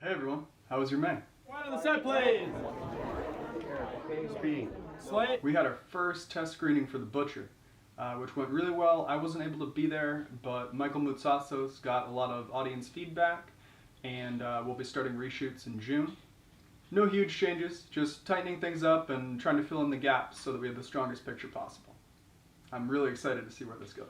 Hey everyone, how was your May? One of the set plays! Speed. Slate. We had our first test screening for The Butcher, which went really well. I wasn't able to be there, but Michael Moutsassos got a lot of audience feedback, and we'll be starting reshoots in June. No huge changes, just tightening things up and trying to fill in the gaps so that we have the strongest picture possible. I'm really excited to see where this goes.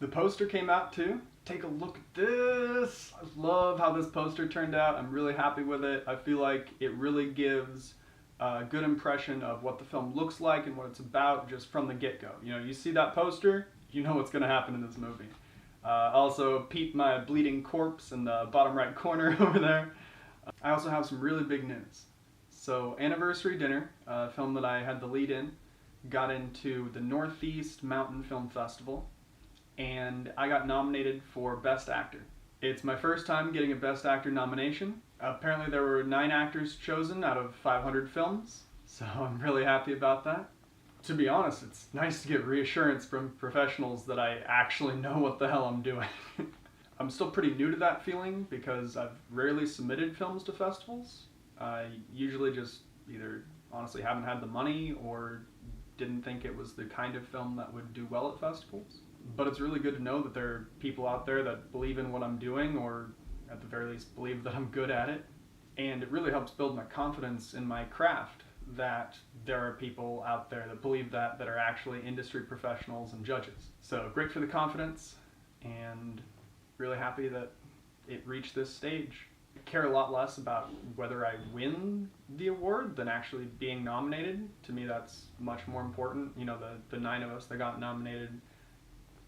The poster came out too. Take a look at this. I love how this poster turned out. I'm really happy with it. I feel like it really gives a good impression of what the film looks like and what it's about just from the get-go. You know, you see that poster, you know what's going to happen in this movie. Also, peep my bleeding corpse in the bottom right corner over there. I also have some really big news. So, Anniversary Dinner, a film that I had the lead in, got into the Northeast Mountain Film Festival, and I got nominated for Best Actor. It's my first time getting a Best Actor nomination. Apparently there were 9 actors chosen out of 500 films, so I'm really happy about that. To be honest, it's nice to get reassurance from professionals that I actually know what the hell I'm doing. I'm still pretty new to that feeling because I've rarely submitted films to festivals. I usually just either honestly haven't had the money or didn't think it was the kind of film that would do well at festivals. But it's really good to know that there are people out there that believe in what I'm doing, or at the very least believe that I'm good at it. And it really helps build my confidence in my craft that there are people out there that believe that are actually industry professionals and judges. So great for the confidence, and really happy that it reached this stage. I care a lot less about whether I win the award than actually being nominated. To me, that's much more important. You know, the 9 of us that got nominated,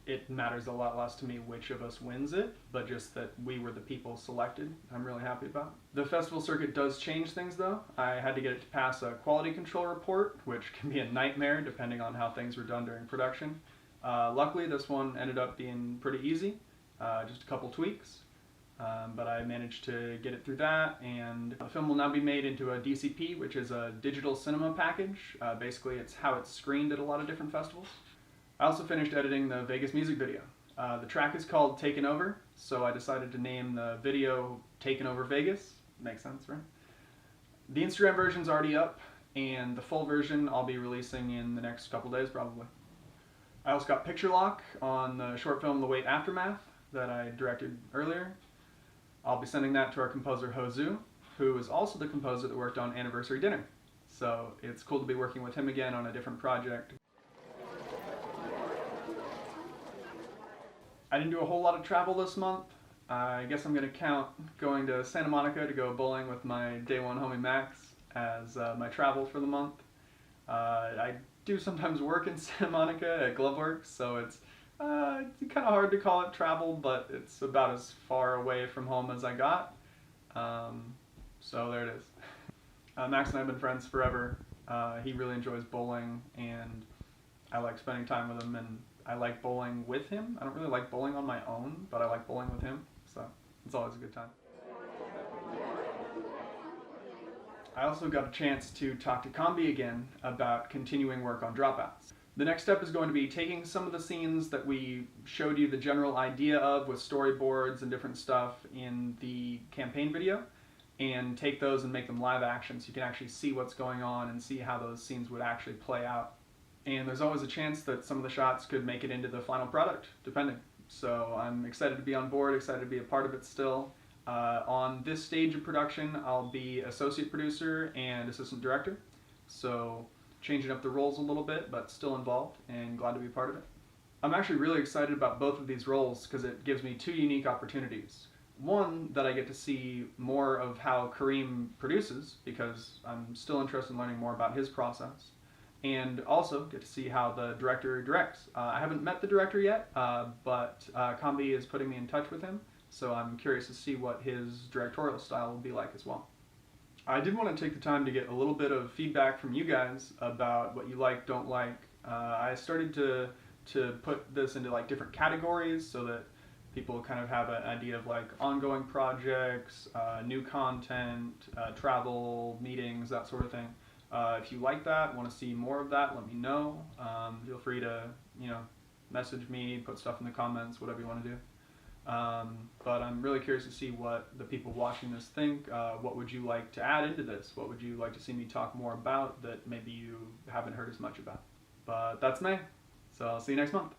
it matters a lot less to me which of us wins it, but just that we were the people selected, I'm really happy about. The festival circuit does change things though. I had to get it to pass a quality control report, which can be a nightmare depending on how things were done during production. Luckily this one ended up being pretty easy, just a couple tweaks, but I managed to get it through that, and the film will now be made into a DCP, which is a digital cinema package. Basically it's how it's screened at a lot of different festivals. I also finished editing the Vegas music video. The track is called Taken Over, so I decided to name the video Taken Over Vegas. Makes sense, right? The Instagram version's already up, and the full version I'll be releasing in the next couple days probably. I also got picture lock on the short film The Wait Aftermath that I directed earlier. I'll be sending that to our composer Hozu, who is also the composer that worked on Anniversary Dinner. So it's cool to be working with him again on a different project. I didn't do a whole lot of travel this month. I guess I'm going to count going to Santa Monica to go bowling with my day one homie Max as my travel for the month. I do sometimes work in Santa Monica at Gloveworks, so it's kind of hard to call it travel, but it's about as far away from home as I got. So there it is. Max and I have been friends forever. He really enjoys bowling, and I like spending time with him, and I like bowling with him. I don't really like bowling on my own, but I like bowling with him, so it's always a good time. I also got a chance to talk to Combi again about continuing work on Dropouts. The next step is going to be taking some of the scenes that we showed you the general idea of with storyboards and different stuff in the campaign video, and take those and make them live action so you can actually see what's going on and see how those scenes would actually play out. And there's always a chance that some of the shots could make it into the final product, depending. So I'm excited to be on board, excited to be a part of it still. On this stage of production, I'll be associate producer and assistant director. So changing up the roles a little bit, but still involved and glad to be part of it. I'm actually really excited about both of these roles because it gives me 2 unique opportunities. One, that I get to see more of how Kareem produces, because I'm still interested in learning more about his process. And also get to see how the director directs. I haven't met the director yet, but Combi is putting me in touch with him, so I'm curious to see what his directorial style will be like as well. I did want to take the time to get a little bit of feedback from you guys about what you like, don't like. I started to put this into like different categories so that people kind of have an idea of like ongoing projects, new content, travel, meetings, that sort of thing. If you like that, want to see more of that, let me know. Feel free to, message me, put stuff in the comments, whatever you want to do. But I'm really curious to see what the people watching this think. What would you like to add into this? What would you like to see me talk more about that maybe you haven't heard as much about? But that's May, so I'll see you next month.